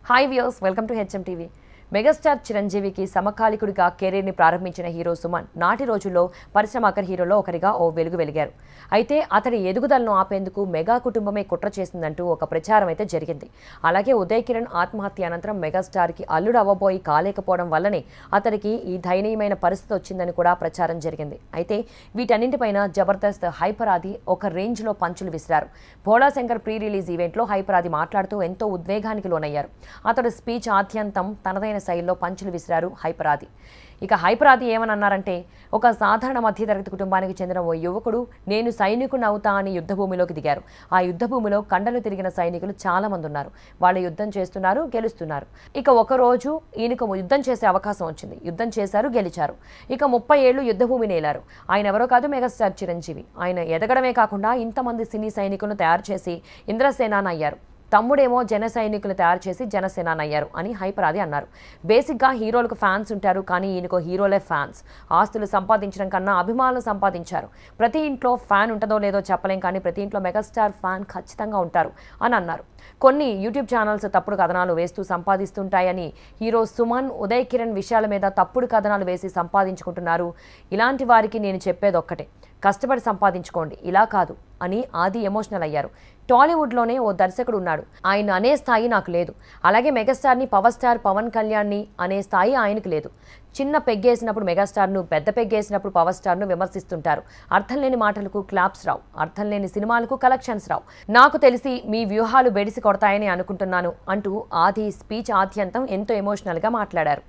Hi viewers, welcome to HM TV. Megastar చిరంజీవికి సమకాలికుడిగా కెరీర్ని ప్రారంభించిన హీరో సుమన్ నాటి రోజుల్లో పరిశ్రమాకర్ హీరోలో ఒకరిగా ఓ వెలుగు వెలిగారు. అయితే అతడి ఎదుగుదలను ఆపేందుకు మెగా కుటుంబమే కుట్ర చేసిందంటూ ఒక ప్రచారం అయితే జరిగింది. అలాగే ఉదయ్ కిరణ్ ఆత్మహత్య అనంతరం మెగాస్టార్కి అల్లుడు అవ్వబోయి కాలేకపోవడం వల్లనే అతడికి ఈ దయనీయమైన పరిస్థితి వచ్చిందని కూడా ప్రచారం జరిగింది. అయితే వీటన్నింటిపైన జబర్దస్త్ హైపర్ ఆది ఒక రేంజ్లో పంచులు విసిరారు. భోళా శంకర్ ప్రీ రిలీజ్ ఈవెంట్లో హైపర్ ఆది మాట్లాడుతూ ఎంతో ఉద్వేగానికి లోనయ్యారు. అతడు స్పీచ్ ఆద్యంతం తనదైన శైలిలో పంచులు విసిరారు హైపర్ ఆది. ఇక హైపర్ ఆది ఏమనన్నారంటే, ఒక సాధారణ మధ్యతరగతి కుటుంబానికి చెందిన ఓ యువకుడు నేను సైనికుని అవుతా అని యుద్ధభూమిలోకి దిగారు. ఆ యుద్ధభూమిలో కండలు తిరిగిన సైనికులు చాలా మంది ఉన్నారు. వాళ్ళు యుద్ధం చేస్తున్నారు, గెలుస్తున్నారు. ఇక ఒకరోజు ఈయనకు యుద్ధం చేసే అవకాశం వచ్చింది. యుద్ధం చేశారు, గెలిచారు. ఇక 30 ఏళ్లు యుద్ధభూమిని ఏలారు. ఆయన ఎవరో కాదు, మెగాస్టార్ చిరంజీవి. ఆయన ఎదగడమే కాకుండా ఇంతమంది సినీ సైనికులను తయారు చేసి ఇంద్రసేనాని అయ్యారు. తమ్ముడేమో జన సైనికులు తయారు చేసి జనసేనాని అయ్యారు అని హైపర్ ఆది అన్నారు. బేసిక్గా హీరోలకు ఫ్యాన్స్ ఉంటారు, కానీ ఈయనకు హీరోలే ఫ్యాన్స్. ఆస్తులు సంపాదించడం కన్నా అభిమానులు సంపాదించారు. ప్రతి ఇంట్లో ఫ్యాన్ ఉంటుందో లేదో చెప్పలేం, కానీ ప్రతి ఇంట్లో మెగాస్టార్ ఫ్యాన్ ఖచ్చితంగా ఉంటారు అని అన్నారు. కొన్ని యూట్యూబ్ ఛానల్స్ తప్పుడు కథనాలు వేస్తూ సంపాదిస్తుంటాయని హీరో సుమన్, ఉదయ్ కిరణ్ విషయాల మీద తప్పుడు కథనాలు వేసి సంపాదించుకుంటున్నారు. ఇలాంటి వారికి నేను చెప్పేది ఒక్కటే, కష్టపడి సంపాదించుకోండి, ఇలా కాదు అని ఆది ఎమోషనల్ అయ్యారు. టాలీవుడ్లోనే ఓ దర్శకుడు ఉన్నాడు, ఆయన అనే స్థాయి నాకు లేదు. అలాగే మెగాస్టార్ని పవర్ స్టార్ పవన్ కళ్యాణ్ని అనే స్థాయి ఆయనకు లేదు. చిన్న పెగ్గేసినప్పుడు మెగాస్టార్ను, పెద్ద పెగ్గేసినప్పుడు పవర్ స్టార్ను విమర్శిస్తుంటారు. అర్థం లేని మాటలకు క్లాప్స్ రావు, అర్థం లేని సినిమాలకు కలెక్షన్స్ రావు. నాకు తెలిసి మీ వ్యూహాలు బెడిసి కొడతాయని అనుకుంటున్నాను అంటూ ఆది స్పీచ్ ఆద్యంతం ఎంతో ఎమోషనల్గా మాట్లాడారు.